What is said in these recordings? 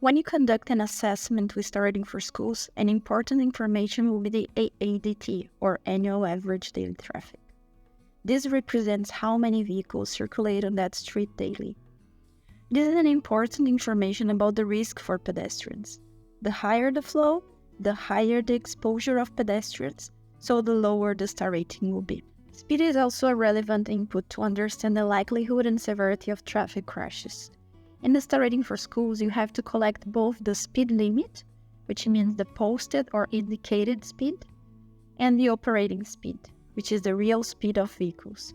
When you conduct an assessment with Starting for Schools, an important information will be the AADT, or Annual Average Daily Traffic. This represents how many vehicles circulate on that street daily. This is an important information about the risk for pedestrians. The higher the flow, the higher the exposure of pedestrians, so the lower the star rating will be. Speed is also a relevant input to understand the likelihood and severity of traffic crashes. In the star rating for schools, you have to collect both the speed limit, which means the posted or indicated speed, and the operating speed, which is the real speed of vehicles.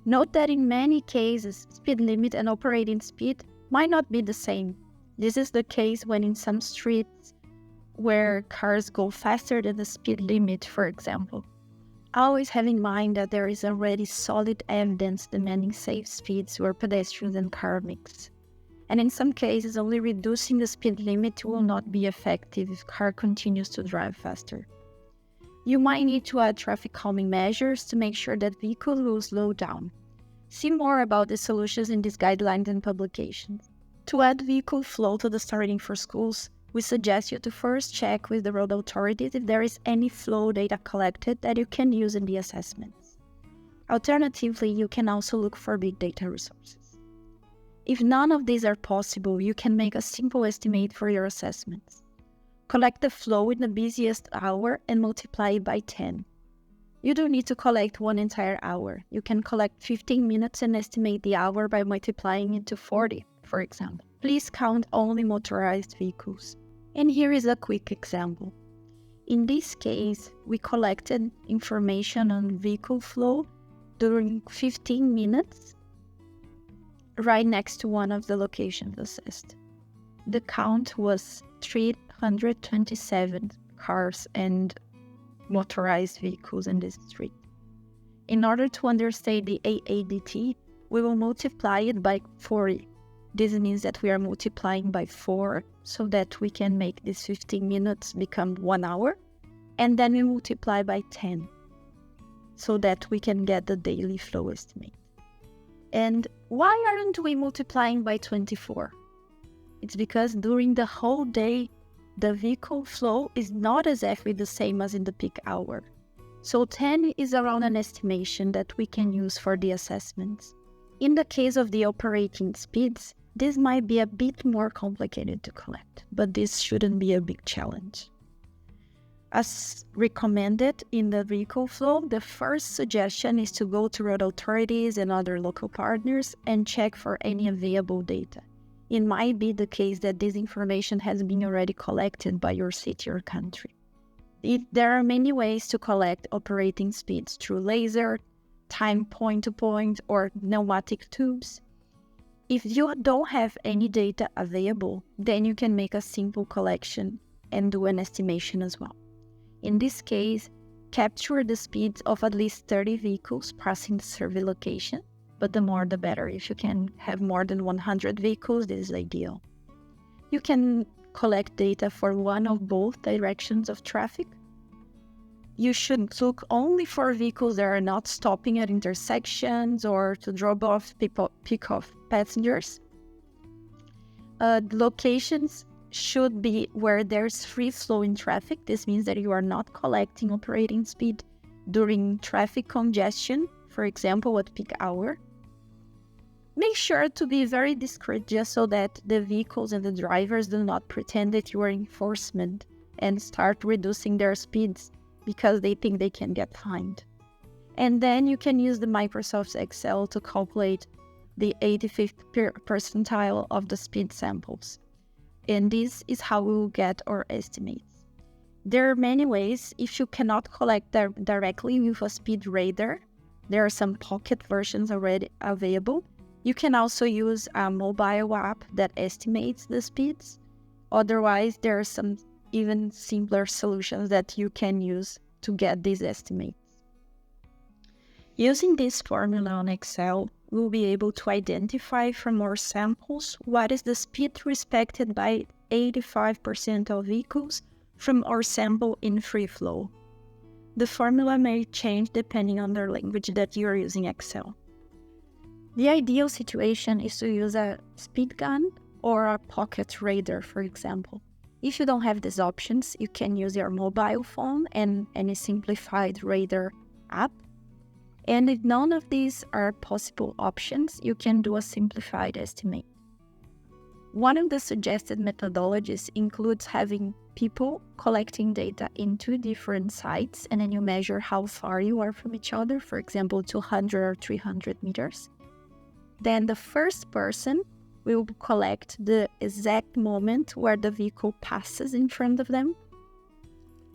Note that in many cases, speed limit and operating speed might not be the same. This is the case when in some streets where cars go faster than the speed limit, for example. Always have in mind that there is already solid evidence demanding safe speeds where pedestrians and car mix. And in some cases, only reducing the speed limit will not be effective if car continues to drive faster. You might need to add traffic calming measures to make sure that vehicles will slow down. See more about the solutions in these guidelines and publications. To add vehicle flow to the star rating for schools, we suggest you to first check with the road authorities if there is any flow data collected that you can use in the assessments. Alternatively, you can also look for big data resources. If none of these are possible, you can make a simple estimate for your assessments. Collect the flow in the busiest hour and multiply it by 10. You don't need to collect one entire hour. You can collect 15 minutes and estimate the hour by multiplying it to 40, for example. Please count only motorized vehicles. And here is a quick example. In this case, we collected information on vehicle flow during 15 minutes right next to one of the locations assessed. The count was 327 cars and motorized vehicles in this street. In order to understand the AADT, we will multiply it by 40. This means that we are multiplying by 4 so that we can make these 15 minutes become 1 hour, and then we multiply by 10 so that we can get the daily flow estimate. And why aren't we multiplying by 24? It's because during the whole day, the vehicle flow is not exactly the same as in the peak hour. So 10 is around an estimation that we can use for the assessments. In the case of the operating speeds, this might be a bit more complicated to collect, but this shouldn't be a big challenge. As recommended in the vehicle flow, the first suggestion is to go to road authorities and other local partners and check for any available data. It might be the case that this information has been already collected by your city or country. There are many ways to collect operating speeds through laser, time point-to-point, or pneumatic tubes. If you don't have any data available, then you can make a simple collection and do an estimation as well. In this case, capture the speeds of at least 30 vehicles passing the survey location, but the more the better. If you can have more than 100 vehicles, this is ideal. You can collect data for one of both directions of traffic. You should look only for vehicles that are not stopping at intersections or to drop off pick off passengers. The locations should be where there's free flow in traffic. This means that you are not collecting operating speed during traffic congestion, for example, at peak hour. Make sure to be very discreet just so that the vehicles and the drivers do not pretend that you are enforcement and start reducing their speeds because they think they can get fined. And then you can use the Microsoft Excel to calculate the 85th percentile of the speed samples. And this is how we will get our estimates. There are many ways. If you cannot collect directly with a speed radar, there are some pocket versions already available. You can also use a mobile app that estimates the speeds. Otherwise, there are some even simpler solutions that you can use to get these estimates. Using this formula on Excel, we'll be able to identify from our samples what is the speed respected by 85% of vehicles from our sample in free flow. The formula may change depending on the language that you are using Excel. The ideal situation is to use a speed gun or a pocket radar, for example. If you don't have these options, you can use your mobile phone and any simplified radar app. And if none of these are possible options, you can do a simplified estimate. One of the suggested methodologies includes having people collecting data in two different sites, and then you measure how far you are from each other, for example, 200 or 300 meters. Then the first person will collect the exact moment where the vehicle passes in front of them,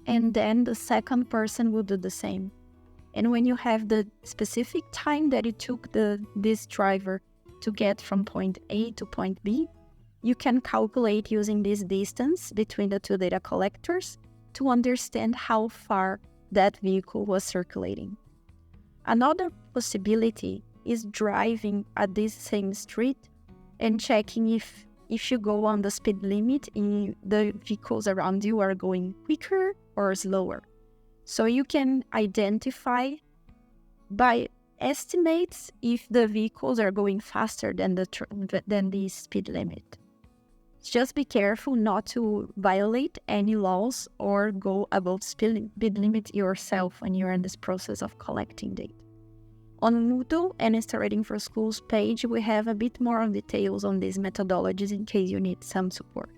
and then the second person will do the same. And when you have the specific time that it took this driver to get from point A to point B, you can calculate using this distance between the two data collectors to understand how far that vehicle was circulating. Another possibility is driving at this same street and checking if you go on the speed limit, the vehicles around you are going quicker or slower. So you can identify by estimates if the vehicles are going faster than the speed limit. Just be careful not to violate any laws or go above speed limit yourself when you're in this process of collecting data. On Moodle and Starting for Schools page, we have a bit more of details on these methodologies in case you need some support.